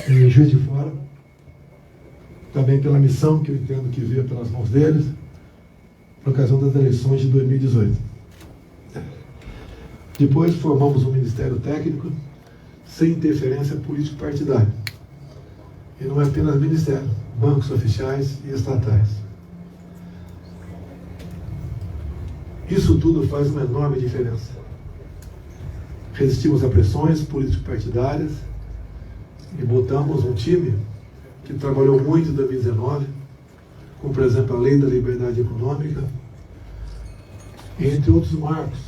em Juiz de Fora, também pela missão que eu entendo que veio pelas mãos deles, por ocasião das eleições de 2018. Depois formamos um Ministério Técnico sem interferência político-partidária. E não é apenas ministério, bancos oficiais e estatais. Isso tudo faz uma enorme diferença. Resistimos a pressões político-partidárias e botamos um time que trabalhou muito em 2019, como, por exemplo, a Lei da Liberdade Econômica, entre outros marcos,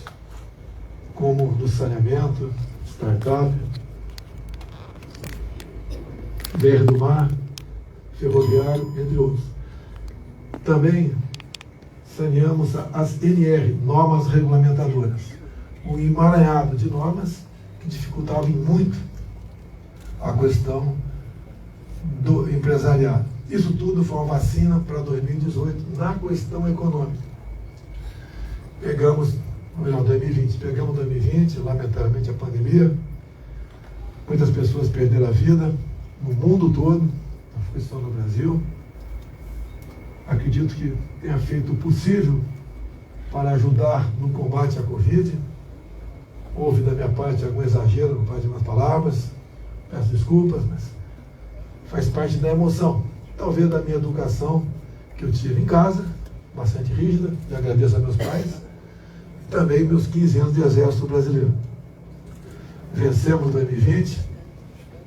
como do saneamento, startup, BR do Mar, ferroviário, entre outros. Também saneamos as NR, normas regulamentadoras, um emaranhado de normas que dificultavam muito a questão do empresariado. Isso tudo foi uma vacina para 2018 na questão econômica. Pegamos 2020, lamentavelmente a pandemia, muitas pessoas perderam a vida no mundo todo, não foi só no Brasil. Acredito que tenha feito o possível para ajudar no combate à Covid. Houve da minha parte algum exagero no par de minhas palavras, peço desculpas, mas faz parte da emoção, talvez da minha educação que eu tive em casa, bastante rígida, e agradeço a meus pais, e também meus 15 anos de Exército Brasileiro. Vencemos 2020,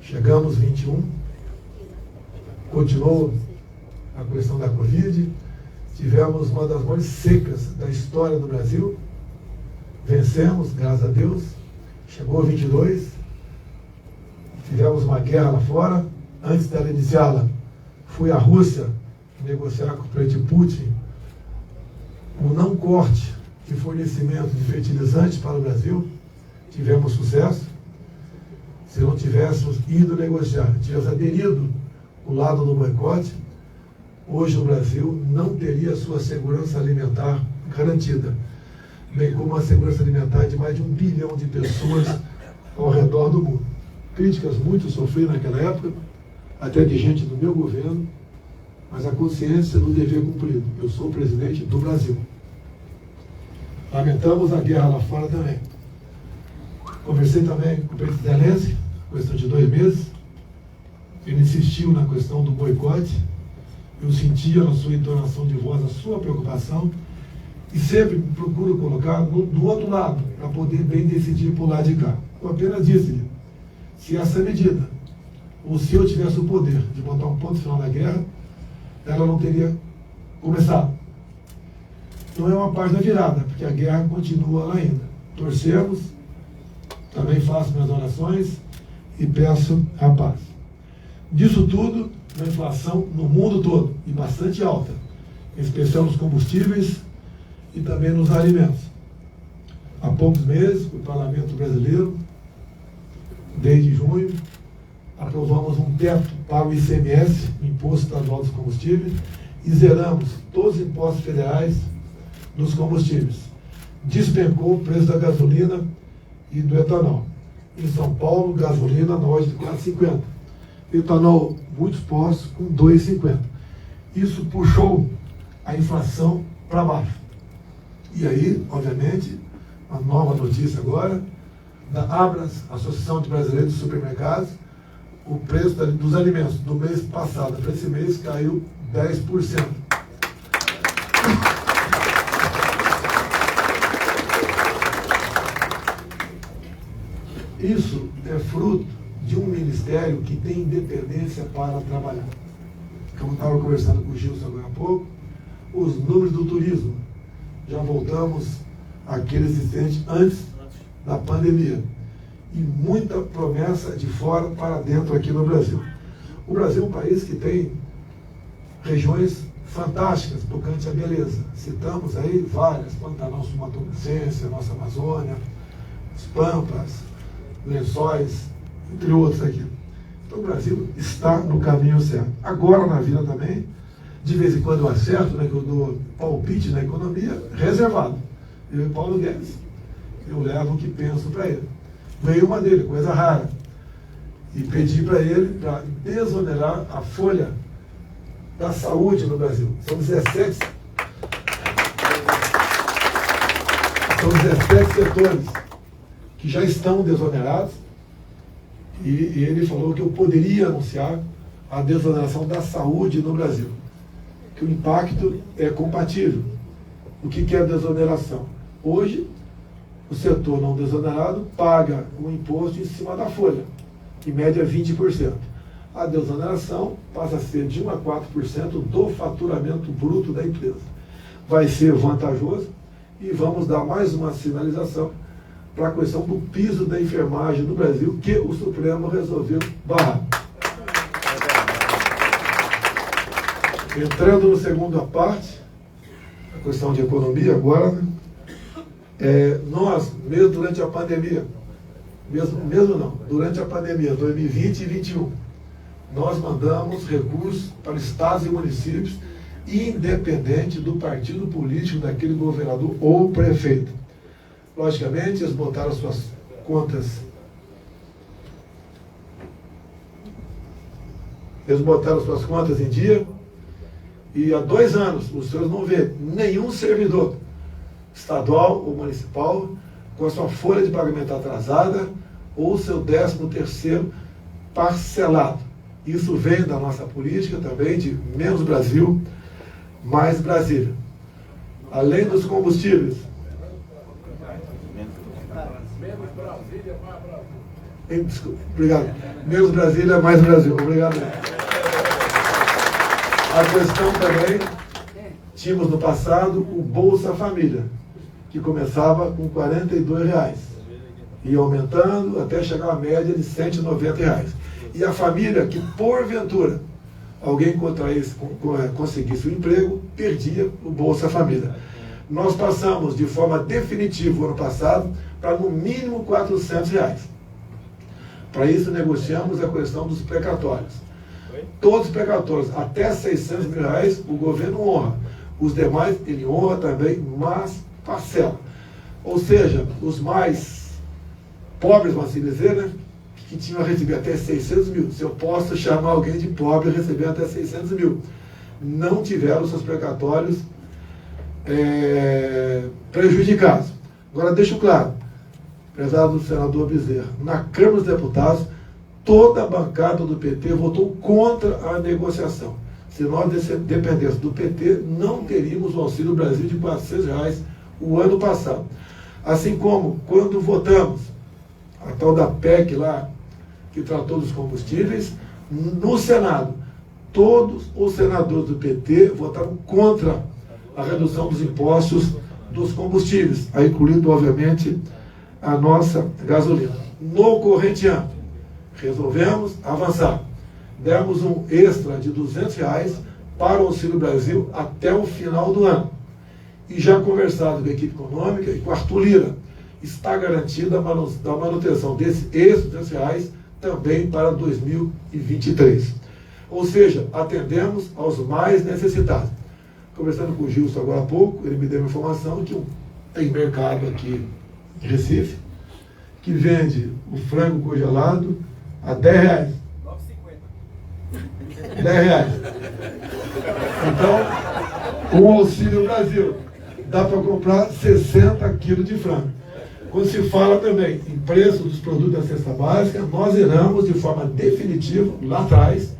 chegamos 21, continuou a questão da Covid, tivemos uma das maiores secas da história do Brasil, vencemos, graças a Deus, chegou 22, tivemos uma guerra lá fora. Antes dela iniciá-la, fui à Rússia negociar com o presidente Putin o não corte de fornecimento de fertilizantes para o Brasil. Tivemos sucesso. Se não tivéssemos ido negociar, tivéssemos aderido o lado do boicote, hoje o Brasil não teria sua segurança alimentar garantida, bem como a segurança alimentar de mais de 1 bilhão de pessoas ao redor do mundo. Críticas muito sofri naquela época, até de gente do meu governo, mas a consciência do dever cumprido. Eu sou o presidente do Brasil. Lamentamos a guerra lá fora também. Conversei também com o presidente Zelensky, questão de 2 meses. Ele insistiu na questão do boicote. Eu sentia na sua entonação de voz a sua preocupação e sempre procuro colocar do outro lado, para poder bem decidir por lá de cá. Eu apenas disse-lhe, se essa medida, ou se eu tivesse o poder de botar um ponto final na guerra, ela não teria começado. Não é uma página virada, porque a guerra continua lá ainda. Torcemos, também faço minhas orações e peço a paz. Disso tudo, uma inflação no mundo todo, e bastante alta, em especial nos combustíveis e também nos alimentos. Há poucos meses, o Parlamento Brasileiro, desde junho, aprovamos um teto para o ICMS, Imposto Estadual dos Combustíveis, e zeramos todos os impostos federais nos combustíveis. Despencou o preço da gasolina e do etanol. Em São Paulo, gasolina na ordem de R$ 4,50. Etanol, muitos postos, com R$ 2,50. Isso puxou a inflação para baixo. E aí, obviamente, a nova notícia agora, da Abras, Associação de Brasileiros de Supermercados, o preço dos alimentos do mês passado para esse mês caiu 10%. Isso é fruto de um ministério que tem independência para trabalhar. Como eu estava conversando com o Gilson agora há pouco, os números do turismo, já voltamos àquele existente antes da pandemia. E muita promessa de fora para dentro aqui no Brasil. O Brasil é um país que tem regiões fantásticas tocante à beleza. Citamos aí várias, Pantanal Sul-Mato-Grossense, nossa Amazônia, os Pampas, Lençóis, entre outros aqui. Então o Brasil está no caminho certo. Agora na vida também, de vez em quando eu acerto, né, que eu dou palpite na economia, reservado. Eu e Paulo Guedes, eu levo o que penso para ele. Veio uma dele, coisa rara. e pedi para ele para desonerar a folha da saúde no Brasil. São 17 setores que já estão desonerados, e ele falou que eu poderia anunciar a desoneração da saúde no Brasil, que o impacto é compatível. O que é a desoneração? Hoje, o setor não desonerado paga um imposto em cima da folha, em média 20%. A desoneração passa a ser de 1 a 4% do faturamento bruto da empresa. Vai ser vantajoso, e vamos dar mais uma sinalização para a questão do piso da enfermagem no Brasil, que o Supremo resolveu barrar. Entrando no segunda parte, a questão de economia agora, nós, mesmo durante a pandemia, durante a pandemia, 2020 e 2021, nós mandamos recursos para estados e municípios, independente do partido político daquele governador ou prefeito. Logicamente, eles botaram suas contas. Eles botaram suas contas em dia, e há 2 anos os senhores não vê nenhum servidor estadual ou municipal com a sua folha de pagamento atrasada ou seu 13º parcelado. Isso vem da nossa política também de menos Brasil, mais Brasília. Além dos combustíveis. Obrigado. Menos Brasília, mais Brasil. Obrigado. A questão também, tínhamos no passado o Bolsa Família, que começava com R$42, ia aumentando até chegar à média de R$190. E a família que, porventura, alguém conseguisse um emprego, perdia o Bolsa Família. Nós passamos de forma definitiva o ano passado para no mínimo R$400. Para isso negociamos a questão dos precatórios. Todos os precatórios até R$600 mil, o governo honra. Os demais ele honra também, mas parcela. Ou seja, os mais pobres, vamos assim dizer, né, que tinham a receber até 600 mil, se eu posso chamar alguém de pobre, receber até 600 mil, não tiveram seus precatórios prejudicados. Agora, deixo claro, prezado senador Bezerra, na Câmara dos Deputados, toda a bancada do PT votou contra a negociação. Se nós dependêssemos do PT, não teríamos o Auxílio Brasil de R$400 o ano passado. Assim como, quando votamos a tal da PEC lá, que tratou dos combustíveis, no Senado, todos os senadores do PT votaram contra a redução dos impostos dos combustíveis, aí incluindo, obviamente, a nossa gasolina. No corrente ano, resolvemos avançar. Demos um extra de R$200 para o Auxílio Brasil até o final do ano. E já conversado com a equipe econômica e com Arthur Lira, está garantida a manutenção desse extra de R$200 também para 2023. Ou seja, atendemos aos mais necessitados. Conversando com o Gilson agora há pouco, ele me deu uma informação que tem mercado aqui em Recife, que vende o frango congelado a R$10. R$10. Então, com o Auxílio Brasil, dá para comprar 60 quilos de frango. Quando se fala também em preço dos produtos da cesta básica, nós zeramos de forma definitiva, lá atrás,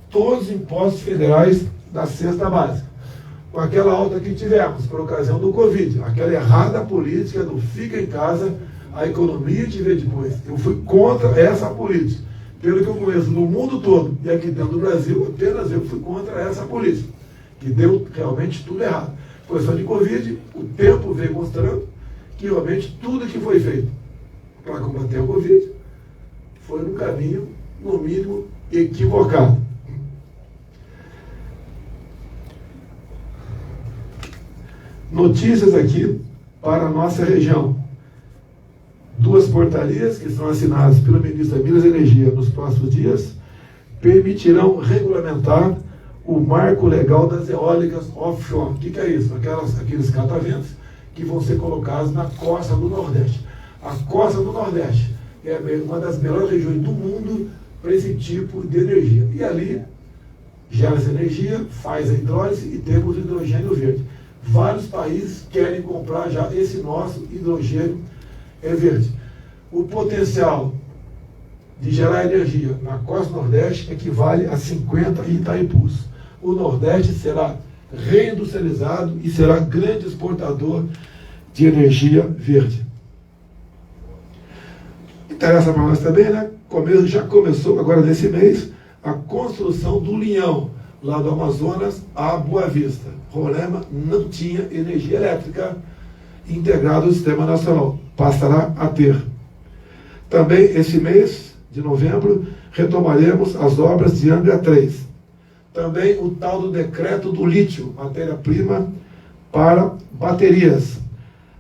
todos os impostos federais da cesta básica. Com aquela alta que tivemos por ocasião do Covid, aquela errada política do fica em casa, a economia te vê depois. Eu fui contra essa política. Pelo que eu conheço no mundo todo e aqui dentro do Brasil, apenas eu fui contra essa política, que deu realmente tudo errado. Por questão de Covid, o tempo veio mostrando que realmente tudo que foi feito para combater a Covid foi no caminho, no mínimo, equivocado. Notícias aqui para a nossa região. 2 portarias que são assinadas pelo ministro da Minas e Energia nos próximos dias permitirão regulamentar o marco legal das eólicas offshore. O que é isso? Aqueles cataventos que vão ser colocados na costa do Nordeste. A costa do Nordeste é uma das melhores regiões do mundo para esse tipo de energia. E ali gera essa energia, faz a hidrólise e temos o hidrogênio verde. Vários países querem comprar já esse nosso hidrogênio verde. O potencial de gerar energia na costa nordeste equivale a 50 Itaipus. O Nordeste será reindustrializado e será grande exportador de energia verde. Interessa para nós também, né? Já começou agora nesse mês a construção do linhão, lá do Amazonas a Boa Vista. Roraima não tinha energia elétrica integrada ao Sistema Nacional. Passará a ter. Também esse mês de novembro retomaremos as obras de Angra 3. Também o tal do decreto do lítio, matéria-prima para baterias.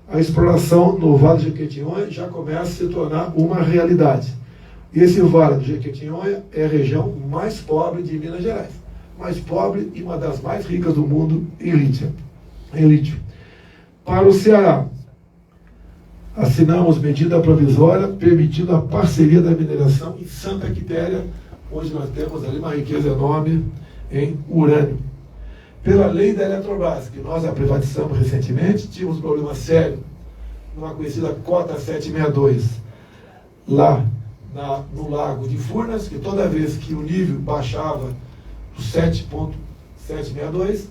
A exploração no Vale do Jequitinhonha já começa a se tornar uma realidade. E esse Vale do Jequitinhonha é a região mais pobre de Minas Gerais. Mais pobre e uma das mais ricas do mundo em lítio. Para o Ceará, assinamos medida provisória permitindo a parceria da mineração em Santa Quitéria, onde nós temos ali uma riqueza enorme em urânio. Pela lei da Eletrobras, que nós a privatizamos recentemente, tínhamos um problema sério numa conhecida cota 762, lá no Lago de Furnas, que toda vez que o nível baixava do 7,762,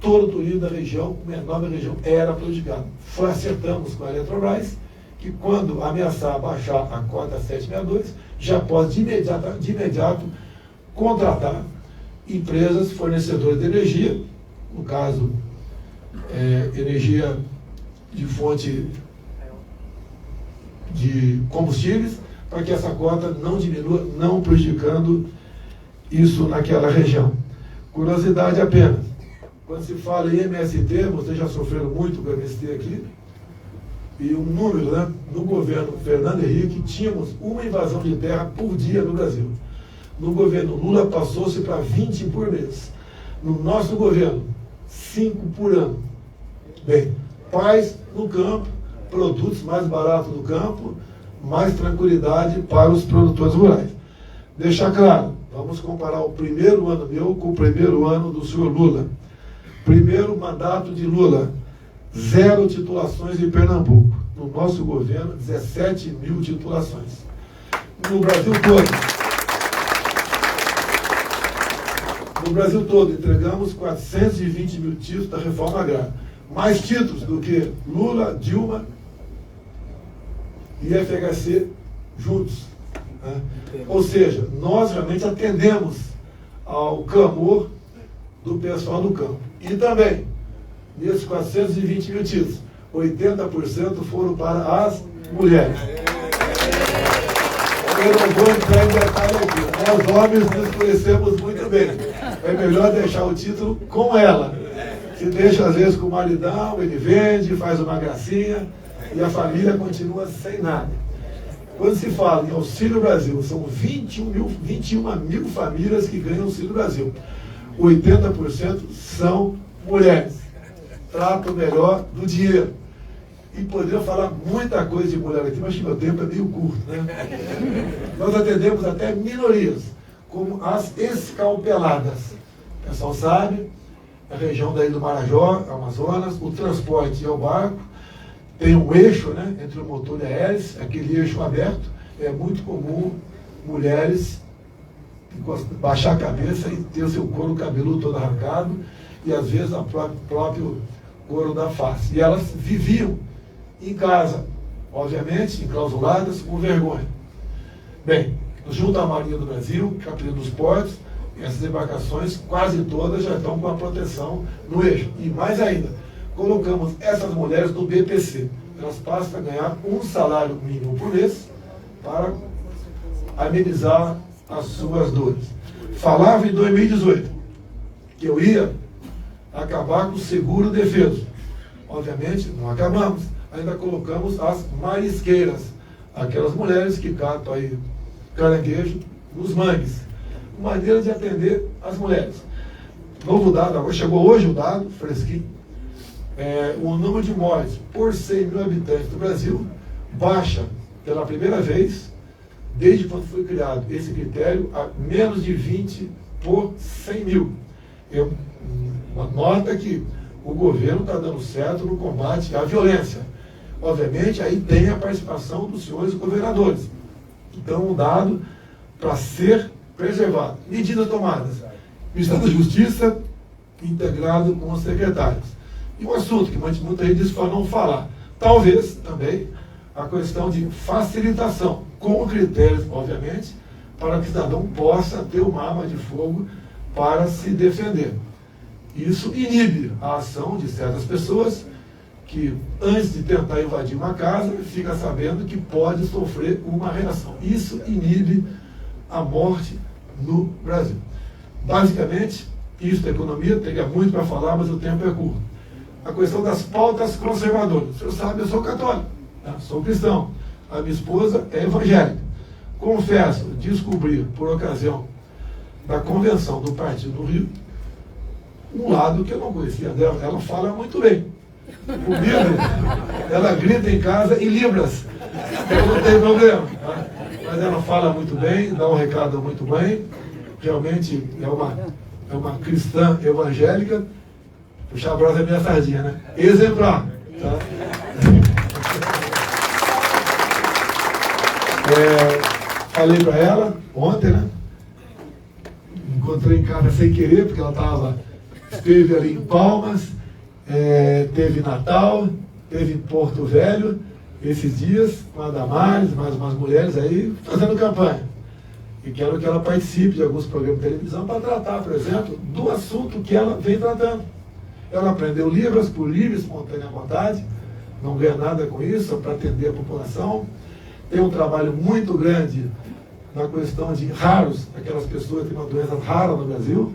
todo o turismo da região, uma enorme região, era prejudicado. Acertamos com a Eletrobras que quando ameaçar baixar a cota 762, já pode de imediato contratar empresas fornecedoras de energia, no caso, energia de fonte de combustíveis, para que essa cota não diminua, não prejudicando isso naquela região. Curiosidade apenas, quando se fala em MST, vocês já sofreram muito com o MST aqui, e um número, né? No governo Fernando Henrique, tínhamos uma invasão de terra por dia no Brasil. No governo Lula, passou-se para 20 por mês. No nosso governo, 5 por ano. Bem, paz no campo, produtos mais baratos no campo, mais tranquilidade para os produtores rurais. Deixar claro, vamos comparar o primeiro ano meu com o primeiro ano do senhor Lula. Primeiro mandato de Lula, 0 titulações em Pernambuco. No nosso governo, 17 mil titulações. No Brasil todo, entregamos 420 mil títulos da reforma agrária. Mais títulos do que Lula, Dilma e FHC juntos. Né? Ou seja, nós realmente atendemos ao clamor do pessoal do campo. E também, nesses 420 mil títulos, 80% foram para as mulheres. Eu não vou entrar em detalhe aqui. Nós homens nos conhecemos muito bem. É melhor deixar o título com ela. Se deixa às vezes com o maridão, ele vende, faz uma gracinha e a família continua sem nada. Quando se fala em Auxílio Brasil, são 21 mil famílias que ganham Auxílio Brasil. 80% são mulheres. Trato melhor do dinheiro. E poderia falar muita coisa de mulher aqui, mas meu tempo é meio curto, né? Nós atendemos até minorias, como as escalpeladas. O pessoal sabe, a região daí do Marajó, Amazonas, o transporte é o barco, tem um eixo, né, entre o motor e a hélice, aquele eixo aberto, é muito comum mulheres baixar a cabeça e ter o seu couro cabeludo todo arrancado, e às vezes o próprio couro da face. E elas viviam em casa, obviamente, enclausuladas, com vergonha. Bem, junto à Marinha do Brasil, Capitania dos Portos, essas embarcações, quase todas já estão com a proteção no eixo. E mais ainda, colocamos essas mulheres no BPC. Elas passam a ganhar um salário mínimo por mês para amenizar as suas dores. Falava em 2018 que eu ia acabar com o seguro defeso. Obviamente, não acabamos. Ainda colocamos as marisqueiras, aquelas mulheres que catam aí caranguejo nos mangues. Maneira de atender as mulheres. Novo dado, agora chegou hoje o dado, fresquinho. O número de mortes por 100 mil habitantes do Brasil baixa pela primeira vez desde quando foi criado esse critério, a menos de 20 por 100 mil. É uma nota que o governo está dando certo no combate à violência. Obviamente, aí tem a participação dos senhores governadores. Então, um dado para ser preservado. Medidas tomadas. Ministério da Justiça, integrado com os secretários. E um assunto que muita gente diz para não falar. Talvez também a questão de facilitação, com critérios, obviamente, para que o cidadão possa ter uma arma de fogo para se defender. Isso inibe a ação de certas pessoas que, antes de tentar invadir uma casa, fica sabendo que pode sofrer uma reação. Isso inibe a morte no Brasil. Basicamente, isso da economia, teria muito para falar, mas o tempo é curto. A questão das pautas conservadoras. O senhor sabe, eu sou católico, né? Sou cristão. A minha esposa é evangélica. Confesso, descobri, por ocasião da convenção do Partido do Rio, um lado que eu não conhecia dela. Ela fala muito bem. Comigo, ela grita em casa em libras. Eu não tenho problema. Tá? Mas ela fala muito bem, dá um recado muito bem. Realmente é uma cristã evangélica. Puxar a brasa é minha sardinha, né? Exemplar. Tá? Falei para ela ontem, né? Encontrei em casa sem querer, porque ela esteve ali em Palmas, teve Natal, teve em Porto Velho, esses dias, com a Damares, mais umas mulheres aí, fazendo campanha. E quero que ela participe de alguns programas de televisão para tratar, por exemplo, do assunto que ela vem tratando. Ela aprendeu Libras por livre, espontânea vontade, não ganha nada com isso, para atender a população. Tem um trabalho muito grande na questão de raros, aquelas pessoas que têm uma doença rara no Brasil.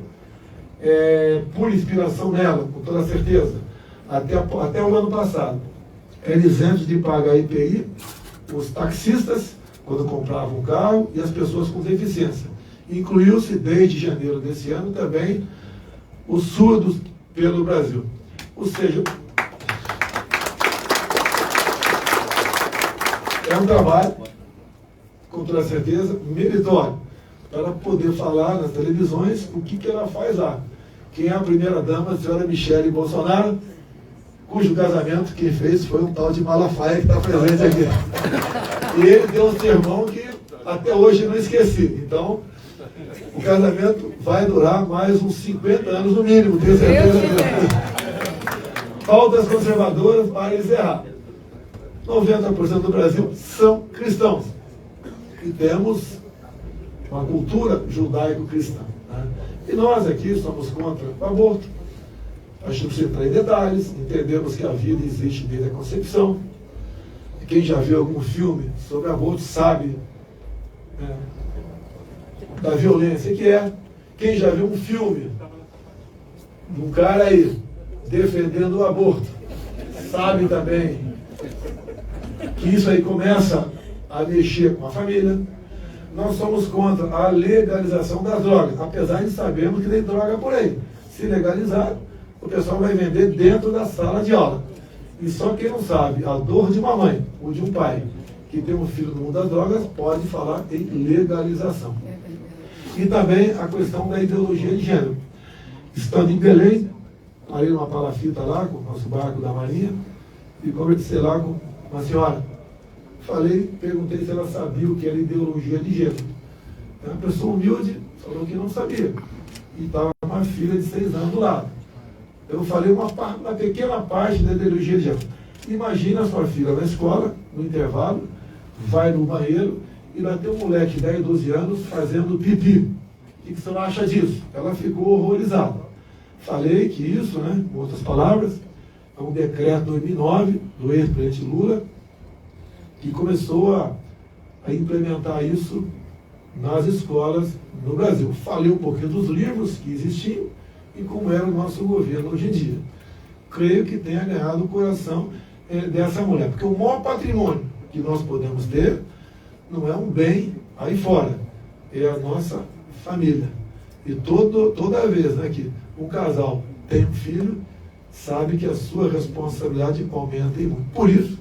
Por inspiração nela, com toda certeza, até o ano passado, era isento de pagar IPI os taxistas, quando compravam um carro, e as pessoas com deficiência. Incluiu-se, desde janeiro desse ano, também os surdos pelo Brasil. Ou seja, é um trabalho, com toda certeza, meritório, para poder falar nas televisões o que ela faz lá. Quem é a primeira-dama, a senhora Michele Bolsonaro, cujo casamento quem fez foi um tal de Malafaia, que está presente aqui. E ele deu um sermão que até hoje eu não esqueci. Então, o casamento vai durar mais uns 50 anos no mínimo, tenho certeza disso. Pautas conservadoras para encerrar. 90% do Brasil são cristãos. E temos uma cultura judaico-cristã. Né? E nós aqui somos contra o aborto. Acho que precisa entrar em detalhes, entendemos que a vida existe desde a concepção. Quem já viu algum filme sobre aborto sabe da violência que é. Quem já viu um filme de um cara aí defendendo o aborto, sabe também que isso aí começa a mexer com a família. Nós somos contra a legalização das drogas, apesar de sabermos que tem droga por aí. Se legalizar, o pessoal vai vender dentro da sala de aula. E só quem não sabe a dor de uma mãe ou de um pai que tem um filho no mundo das drogas pode falar em legalização. E também a questão da ideologia de gênero. Estando em Belém, parei numa palafita lá com o nosso barco da Marinha e conversei lá com uma senhora. Perguntei se ela sabia o que era ideologia de gênero. Uma pessoa humilde falou que não sabia. E estava uma filha de 6 anos do lado. Eu falei uma pequena parte da ideologia de gênero. Imagina a sua filha na escola, no intervalo, vai no banheiro e lá tem um moleque de 10, 12 anos fazendo pipi. O que você não acha disso? Ela ficou horrorizada. Falei que isso, né, com outras palavras, é um decreto de 2009 do ex-presidente Lula, que começou a implementar isso nas escolas no Brasil. Falei um pouquinho dos livros que existiam e como era o nosso governo hoje em dia. Creio que tenha ganhado o coração dessa mulher, porque o maior patrimônio que nós podemos ter não é um bem aí fora, é a nossa família. E toda vez, né, que um casal tem um filho, sabe que a sua responsabilidade aumenta e muito. Por isso,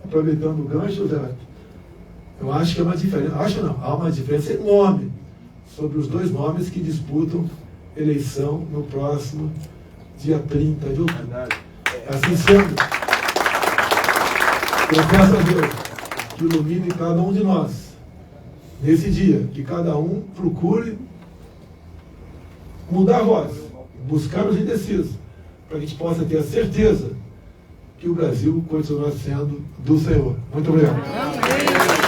aproveitando o gancho, Zé, Eu acho que é uma diferença, acho não, há uma diferença enorme sobre os dois nomes que disputam eleição no próximo dia 30 de outubro. Assim sendo, eu peço a Deus que ilumine cada um de nós nesse dia, que cada um procure mudar a voz, buscar os indecisos, para que a gente possa ter a certeza que o Brasil continua sendo do Senhor. Muito obrigado.